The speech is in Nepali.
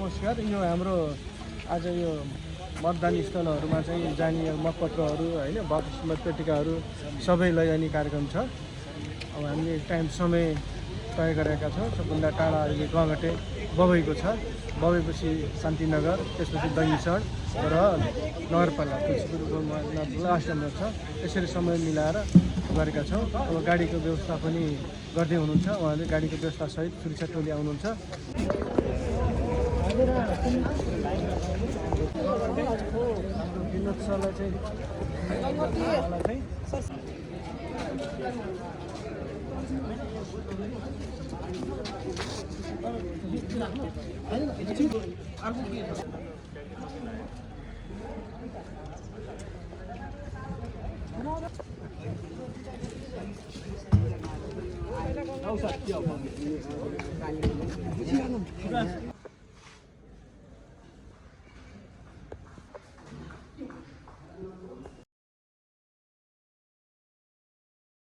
नमस्कार। यो हाम्रो आज यो मतदान स्थलहरूमा चाहिँ जाने मतपत्रहरू होइन मतपेटिकाहरू सबै लैजाने कार्यक्रम छ। अब हामीले समय तय गरेका छौँ। सबभन्दा टाढा अहिले गहटे बबईको छ, बबईपछि शान्तिनगर, त्यसपछि दैनिसड र नगरपालिका तुलसीपुरमा लास्ट नम्बर छ। यसरी समय मिलाएर गरेका छौँ। अब गाडीको व्यवस्था पनि गर्दै हुनुहुन्छ, उहाँले गाडीको व्यवस्थासहित सुरक्षा टोली आउनुहुन्छ। विनोद सरलाई चाहिँ